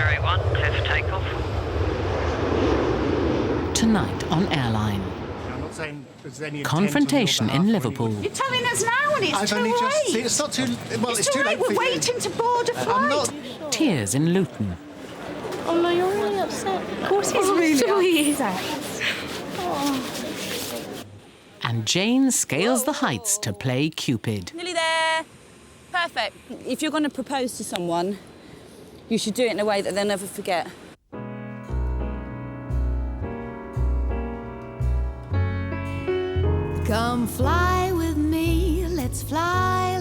Cherry 1, clear for takeoff. Tonight on Airline. I'm not saying there's any Confrontation in Liverpool. You're telling us now and it's too late. It's not too... Well, it's too late We're for you. waiting to board a flight. Tears in Luton. Oh no, you're really upset. Of course he's really upset. And Jane scales the heights to play Cupid. Nearly there. Perfect. If you're going to propose to someone, you should do it in a way that they'll never forget. Come fly with me, let's fly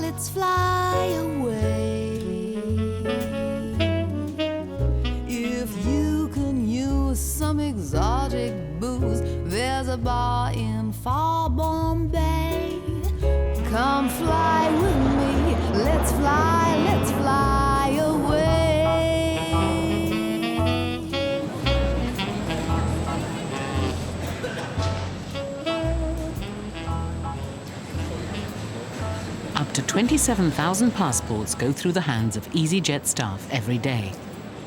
away. If you can use some exotic booze, there's a bar in far Bombay. Come fly with me, let's fly away. Up to 27,000 passports go through the hands of EasyJet staff every day.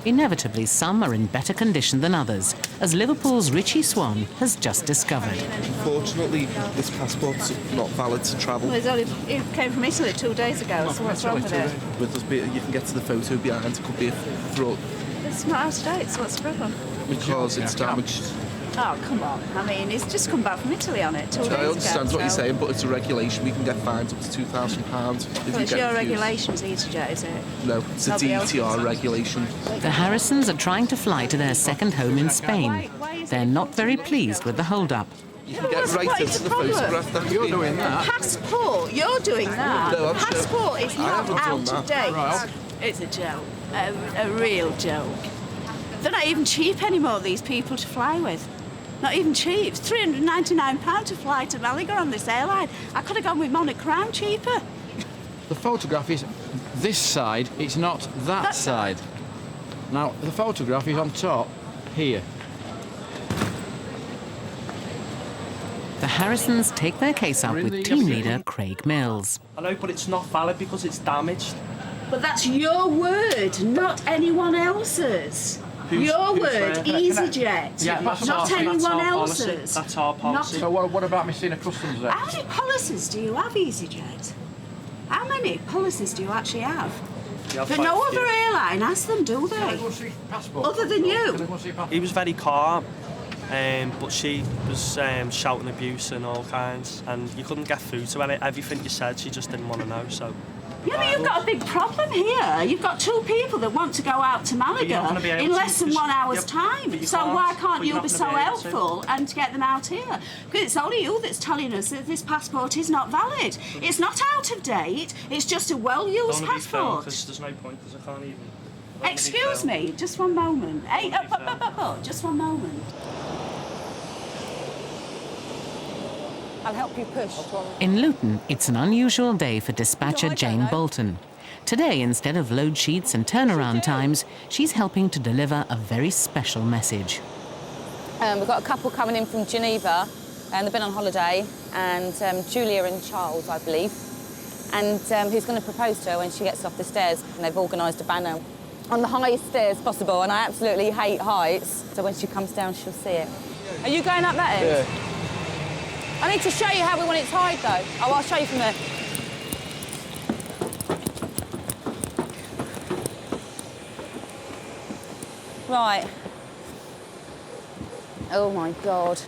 Inevitably, some are in better condition than others, as Liverpool's Richie Swan has just discovered. Unfortunately, this passport's not valid to travel. Well, it came from Italy 2 days ago, so what's wrong with it? You can get to the photo behind, it could be a fraud. It's not out of date, so what's the problem? Because it's damaged. Oh, come on. I mean, he's just come back from Italy on it 2 days ago. I understand what you're so- saying, but it's a regulation. We can get fined up to £2,000 if Well, you it's get your refused. regulations, EasyJet, is it? No, it's a Nobody else DETR can. regulation. The Harrisons are trying to fly to their second home in Spain. They're not very pleased with the hold-up. You can get right what is into the the problem? photograph. That you're doing that. Passport, you're doing that. No, I'm sure. Passport is I not haven't done out of that. date. Right. It's a joke, a real joke. They're not even cheap anymore, these people to fly with. Not even cheap. It's £399 to fly to Malaga on this airline. I could have gone with Monarch Crown cheaper. The photograph is this side, it's not that side. Now, the photograph is on top, here. The Harrisons take their case up with team leader Craig Mills. I know, but it's not valid because it's damaged. But that's your word, not anyone else's. Your word, EasyJet, Yeah, not that's anyone our policy. else's. That's our policy. So what about me seeing a customs there? How many policies do you have, EasyJet? How many policies do you actually have? But no other airline has them, do they? Other than you? He was very calm, but she was shouting abuse and all kinds, and you couldn't get through to her. Everything you said, she just didn't want to know, so... Yeah, but you've got a big problem here. You've got 2 people that want to go out to Malaga in less than 1 hour's time. So why can't you be so helpful and get them out here? Because it's only you that's telling us that this passport is not valid. It's not out of date. It's just a well-used passport. There's no point, because I can't even... Excuse me, just one moment. Hey, just one moment. I'll help you push. In Luton, it's an unusual day for dispatcher Jane Bolton. Today, instead of load sheets and turnaround times, she's helping to deliver a very special message. We've got a couple coming in from Geneva, and they've been on holiday, and Julia and Charles, I believe, and he's going to propose to her when she gets off the stairs, and they've organised a banner on the highest stairs possible, and I absolutely hate heights, so when she comes down, she'll see it. Are you going up that end? Yeah. I need to show you how we want it tied, though. Oh, I'll show you from there. Right. Oh, my God.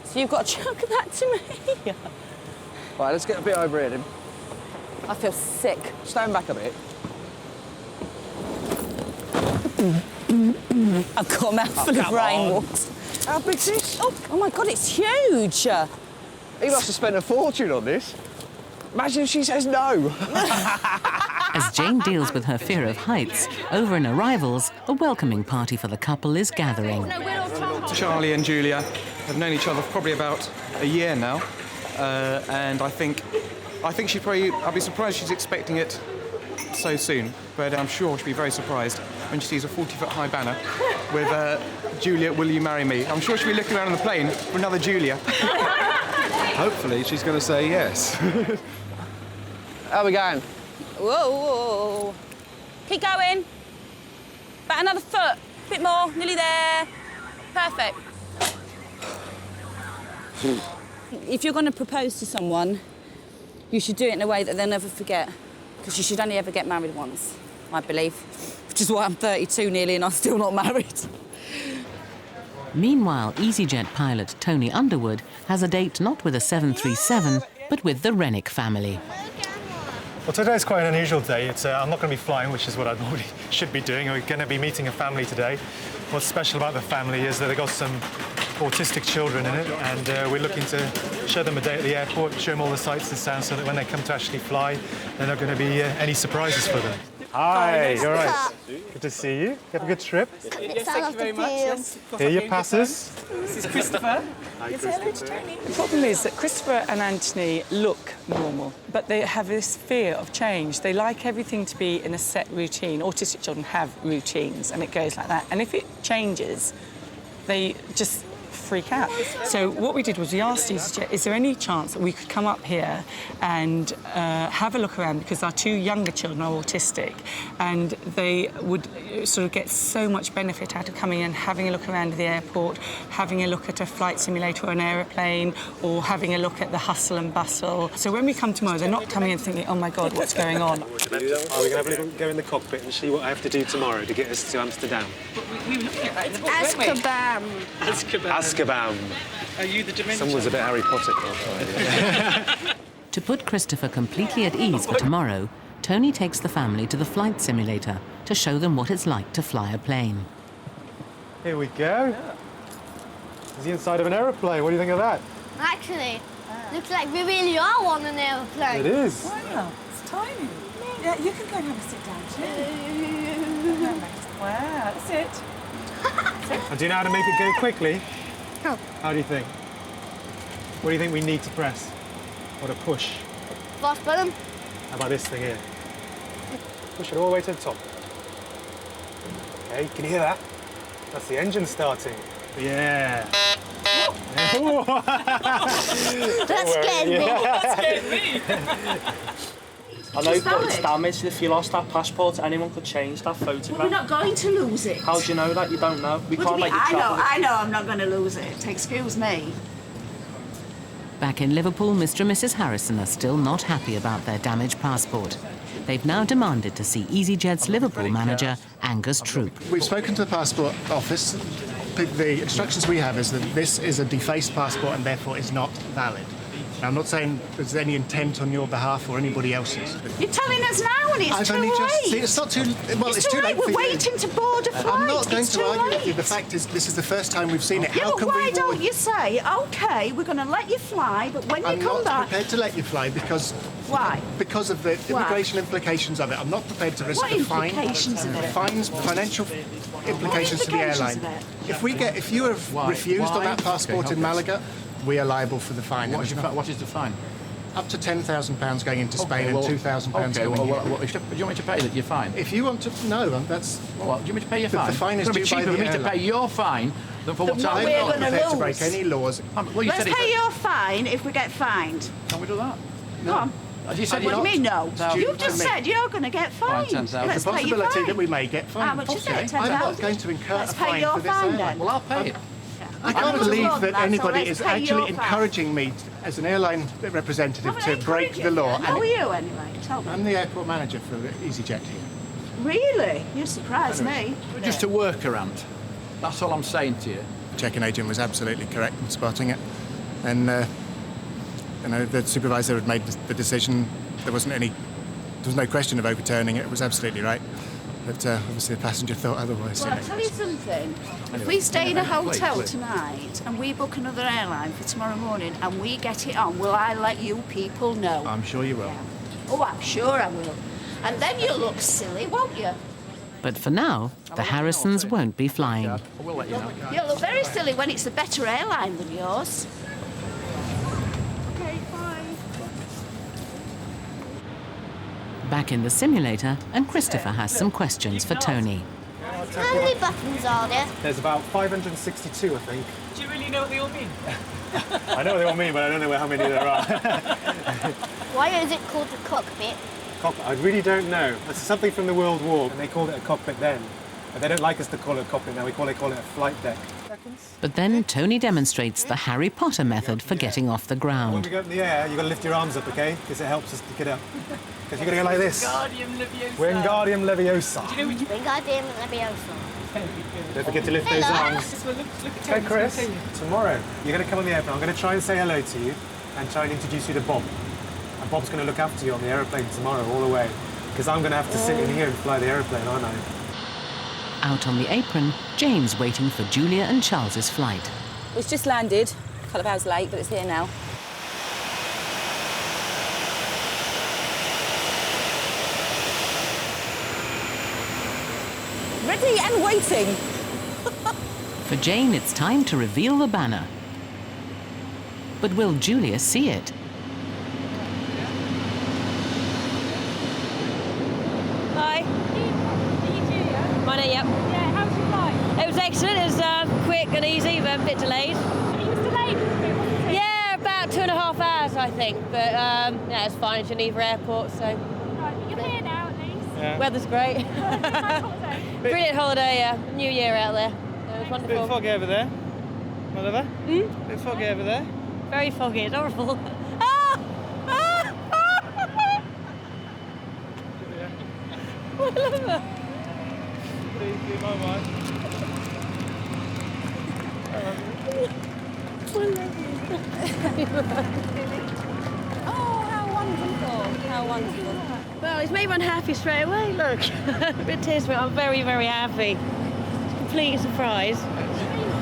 So you've got to chuck that to me? Right, let's get a bit over here, then. I feel sick. Stand back a bit. I've got a mouthful of rainwater. How big's this? Oh, my God, it's huge. He must have spent a fortune on this. Imagine if she says no. As Jane deals with her fear of heights, over in Arrivals, a welcoming party for the couple is gathering. Charlie and Julia have known each other for probably about a year now, and I think she'd probably... I'd be surprised she's expecting it so soon, but I'm sure she'll be very surprised when she sees a 40-foot-high banner with Julia, will you marry me? I'm sure she'll be looking around on the plane for another Julia. Hopefully she's going to say yes. How are we going? Whoa, whoa. Keep going. About another foot. Bit more, nearly there. Perfect. If you're going to propose to someone, you should do it in a way that they'll never forget, because you should only ever get married once, I believe, which is why I'm 32 nearly and I'm still not married. Meanwhile, EasyJet pilot Tony Underwood has a date not with a 737, but with the Renwick family. Well, today's quite an unusual day. I'm not going to be flying, which is what I normally should be doing. We're going to be meeting a family today. What's special about the family is that they've got some autistic children in it, and we're looking to show them a day at the airport, show them all the sights and sounds, so that when they come to actually fly, there are not going to be any surprises for them. Hi, you're right. Good to see you. You have a good trip. Thank you very much. Yes. Here are your passes. This is Christopher. Hi, Christopher. The problem is that Christopher and Anthony look normal, but they have this fear of change. They like everything to be in a set routine. Autistic children have routines, and it goes like that. And if it changes, they just freak out. So what we did was we asked EasyJet, is there any chance that we could come up here and have a look around, because our two younger children are autistic, and they would sort of get so much benefit out of coming and having a look around the airport, having a look at a flight simulator or an aeroplane, or having a look at the hustle and bustle. So when we come tomorrow, they're not coming in thinking, oh my God, what's going on? Are we going to have a little go in the cockpit and see what I have to do tomorrow to get us to Amsterdam? We were looking at that in the book, weren't we? Azkaban. Are you the dementia? Someone's a bit Harry Potter. To put Christopher completely at ease for tomorrow, Tony takes the family to the flight simulator to show them what it's like to fly a plane. Here we go. It's the inside of an aeroplane. What do you think of that? Actually, looks like we really are on an aeroplane. It is. Wow, it's tiny. Yeah, you can go and have a sit down too. Wow, that's it. And do you know how to make it go quickly? No. How do you think? What do you think we need to press? Or to push? Last button. How about this thing here? Push it all the way to the top. Okay, can you hear that? That's the engine starting. Yeah. That scared me. That scared me. I know that it's damaged. If you lost that passport, anyone could change that photograph. Well, we're not going to lose it. How do you know that? You don't know. We can't let you I travel. know I'm not going to lose it. Excuse me. Back in Liverpool, Mr. and Mrs. Harrison are still not happy about their damaged passport. They've now demanded to see EasyJet's Liverpool manager, Angus Troop. We've spoken to the passport office. The instructions we have is that this is a defaced passport and therefore is not valid. Now, I'm not saying there's any intent on your behalf or anybody else's. You're telling us now and it's too late. See, it's not too... Well, it's too late for We're you. waiting to board a flight. I'm not going It's to too argue with you. late. The fact is, this is the first time we've seen it. Yeah, How but can why we... don't you say, OK, we're going to let you fly, but when I'm you come not back... prepared to let you fly because... Why? Because of the immigration implications of it. I'm not prepared to risk What the fine. implications of it? Fines, financial implications to the airline. If you have refused on that passport in Malaga, we are liable for the fine. What is the fine? Up to £10,000 going into Spain and £2,000 going here. in. Do you want me to pay that? Your fine? If you want to, no, that's. What? Do you want me to pay your fine? The fine is it's due by cheaper the for me to airline. pay your fine than for what I'm not prepared to break any laws. Well, you Let's said pay your fine if we get fined. Can we do that? Go on. You said What do you mean, no? You've just me. said you're going to get fined. There's a possibility that we may get fined. How much is it? 10,000? I'm not going to incur Let's a pay fine your for this fine airline. then. Well, I'll pay it. I can't believe that anybody let's is pay your actually fine. encouraging me as an airline representative to break the law. How are you anyway? Tell me. I'm the airport manager for EasyJet here. Really? You surprised me. Just a workaround. That's all I'm saying to you. The check-in agent was absolutely correct in spotting it. And, the supervisor had made the decision. There was no question of overturning it. It was absolutely right. But obviously the passenger thought otherwise. Well, I'll tell you something. If we stay in a hotel tonight and we book another airline for tomorrow morning and we get it on, will I let you people know? I'm sure you will. Oh, I'm sure I will. And then you'll look silly, won't you? But for now, the Harrisons won't be flying. We'll let you know. You'll look very silly when it's a better airline than yours. Okay, bye. back in the simulator, and Christopher has some questions for Tony. How many buttons are there? There's about 562, I think. Do you really know what they all mean? I know what they all mean, but I don't know how many there are. Why is it called the cockpit? I really don't know. That's something from the World War, and they called it a cockpit then. But they don't like us to call it a cockpit now, they call it a flight deck. But then Tony demonstrates the Harry Potter method for getting off the When ground. we go up in the air, you've got to lift your arms up, okay? Because it helps us to get up. Because you've got to go like this. Wingardium Leviosa. Wingardium Leviosa. Don't forget to lift those arms. Okay, Chris, tomorrow you're going to come on the airplane. I'm going to try and say hello to you and try and introduce you to Bob. And Bob's going to look after you on the aeroplane tomorrow all the way. Because I'm going to have to sit in here and fly the aeroplane, aren't I? Out on the apron, Jane's waiting for Julia and Charles's flight. It's just landed, a couple of hours late, but it's here now. Ready and waiting. For Jane, it's time to reveal the banner. But will Julia see it? Hi. Money, yep. Yeah, how was your flight? It was excellent. It was quick and easy, but a bit delayed. It was delayed, wasn't it? Yeah, about 2.5 hours, I think. But yeah, it's fine. Geneva Airport, so. Right, you're here now, at least. Yeah. Weather's great. Brilliant holiday, yeah. New Year out there. It was wonderful. Bit foggy over there, my lover. Bit foggy over there. Very foggy. It's horrible. My lover. My wife. Oh, how wonderful. How wonderful. Well, he's made one happy straight away, look. A bit tears, but I'm very, very happy. Complete surprise.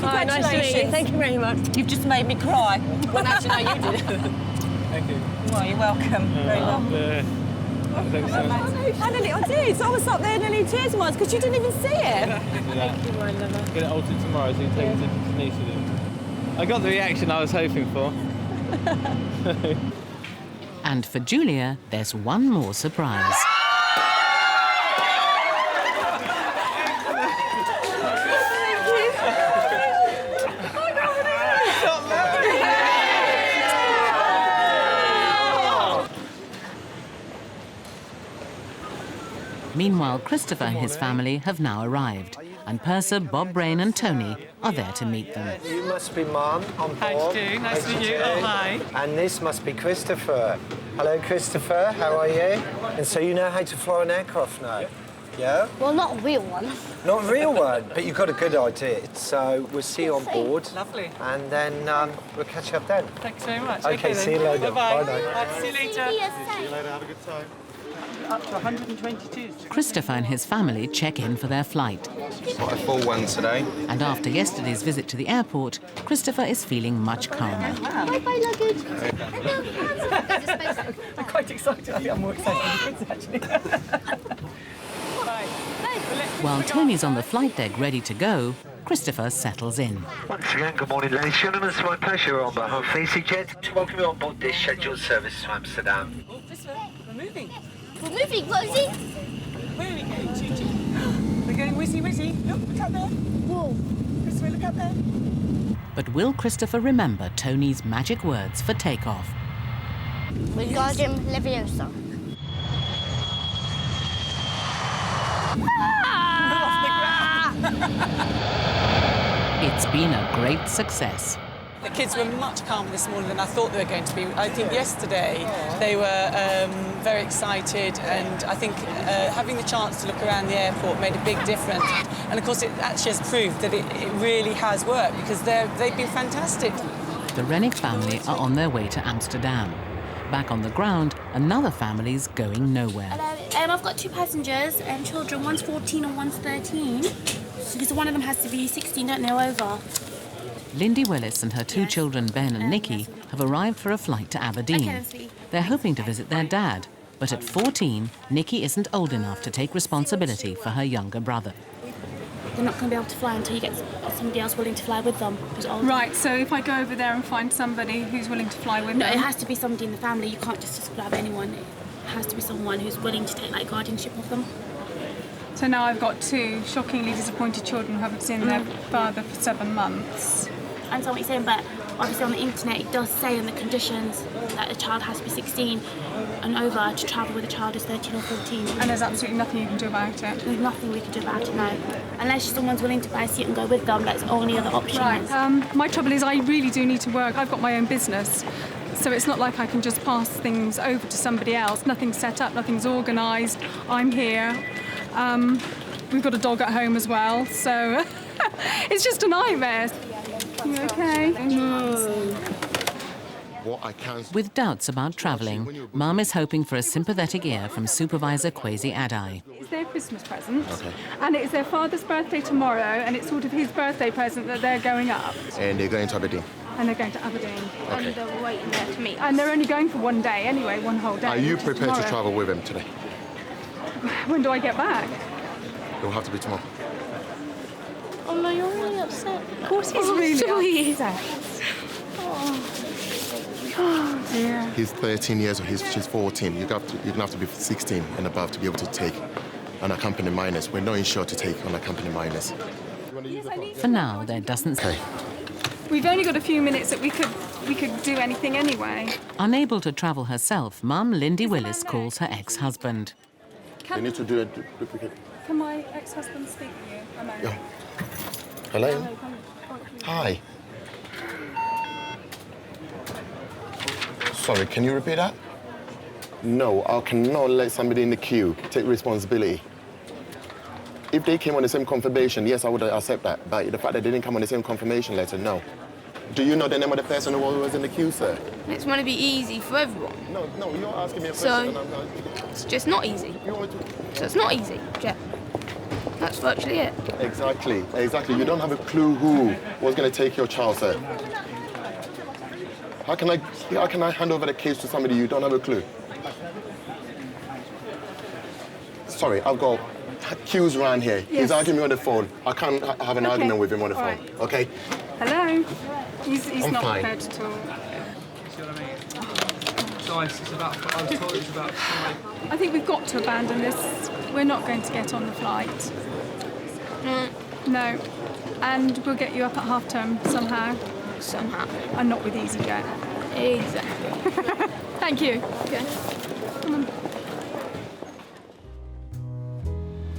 Hi, nice to meet you. Thank you very much. You've just made me cry. Well, actually, no, you did. Thank you. Well, you're welcome. Very welcome. Thanks so much. I did. So I was up there nearly tears once because you didn't even see it. Thank you, my lover. Get it altered tomorrow so you take it to Denise with you. I got the reaction I was hoping for. And for Julia, there's one more surprise. Meanwhile, Christopher and his family have now arrived, and Purser, Bob Brain and Tony are there to meet them. You must be Mum on board. How do you do? Nice to meet you. Oh, hi. And this must be Christopher. Hello, Christopher. How are you? And so you know how to fly an aircraft now? Yeah? Well, not a real one. Not a real one, but you've got a good idea. So we'll see you on board. Lovely. And then we'll catch up then. Thanks very much. Okay, see you later. Bye-bye. Bye now. See you later. See you later. Have a good time. Up to 122. Christopher and his family check in for their flight. Quite a full one today. And after yesterday's visit to the airport, Christopher is feeling much calmer. Bye-bye, luggage. I'm quite excited. I think I'm more excited than the kids, actually. While Tony's on the flight deck ready to go, Christopher settles in. Once again, good morning, ladies and gentlemen. It's my pleasure on behalf of EasyJet to welcome you on board this scheduled service to Amsterdam. We're moving. We're moving, Rosie. Where are we going, Gigi? We're going whizzy. Look up there. Whoa. Christopher, look up there. But will Christopher remember Tony's magic words for takeoff? Wingardium Leviosa. It's been a great success. The kids were much calmer this morning than I thought they were going to be. I think yesterday they were very excited, and I think having the chance to look around the airport made a big difference. And of course it actually has proved that it really has worked, because they've been fantastic. The Renwicks family are on their way to Amsterdam. Back on the ground, another family's going nowhere. Hello. I've got 2 passengers and children. One's 14 and one's 13. Because one of them has to be 16, don't know over. Lindy Willis and her 2 children, Ben and Nikki, have arrived for a flight to Aberdeen. They're hoping to visit their dad, but at 14, Nikki isn't old enough to take responsibility for her younger brother. They're not going to be able to fly until you get somebody else willing to fly with them who's older. Right, so if I go over there and find somebody who's willing to fly with No, them... it has to be somebody in the family. You can't just grab anyone. It has to be someone who's willing to take guardianship of them. So now I've got 2 shockingly disappointed children who haven't seen their father for 7 months. understand what you're saying, but obviously on the internet it does say in the conditions that a child has to be 16 and over to travel with a child who's 13 or 14. And there's absolutely nothing you can do about it? There's nothing we can do about it, no. Unless someone's willing to buy a seat and go with them, that's the only other option. Right. My trouble is I really do need to work. I've got my own business. So it's not like I can just pass things over to somebody else. Nothing's set up, nothing's organised. I'm here. We've got a dog at home as well, so it's just a nightmare. You okay? What I can... With doubts about travelling, Mum is hoping for a sympathetic ear from Supervisor Kwesi Adai. It's their Christmas present, and it's their father's birthday tomorrow, and it's sort of his birthday present that they're going up. And they're going to Aberdeen. And they're going to Aberdeen. Okay. And they're waiting there to meet. And they're only going for one day anyway, one whole day. Are you prepared to travel with them today? When do I get back? It will have to be tomorrow. Oh no, you're really upset. Of course he's really upset. Oh dear. He's 13 years old, she's 14. You're going to have to be 16 and above to be able to take unaccompanied minors. We're not insured to take unaccompanied minors. For now, there doesn't... We've only got a few minutes that we could do anything anyway. Unable to travel herself, Mum Lindy Willis calls her ex-husband. They need to do a duplicate. Can my ex-husband speak with you? Yeah. Hello? Hi. Sorry, can you repeat that? No, I cannot let somebody in the queue take responsibility. If they came on the same confirmation, yes, I would accept that. But the fact that they didn't come on the same confirmation letter, no. Do you know the name of the person who was in the queue, sir? It's meant to be easy for everyone. No, you're asking me a question. It's just not easy. So it's not easy, Jeff. That's virtually it. Exactly. You don't have a clue who was going to take your child, sir. How can I hand over the case to somebody you don't have a clue? Sorry, I've got queues around here. Yes. He's arguing me on the phone. I can't have an argument with him on the phone. Right. Okay? Hello? He's I'm not fine. prepared to talk. See what I mean? It's ice. It's about. I was told it's about 5. I think we've got to abandon this. We're not going to get on the flight. No. And we'll get you up at half term somehow. Somehow. And not with EasyJet. Exactly. Thank you. Okay. Come on.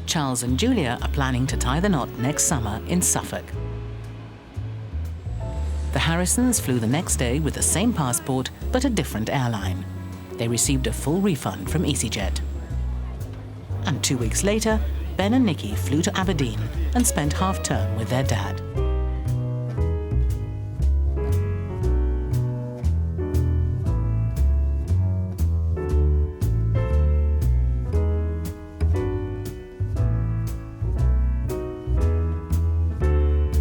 Charles and Julia are planning to tie the knot next summer in Suffolk. The Harrisons flew the next day with the same passport but a different airline. They received a full refund from EasyJet. And 2 weeks later, Ben and Nikki flew to Aberdeen and spent half-term with their dad.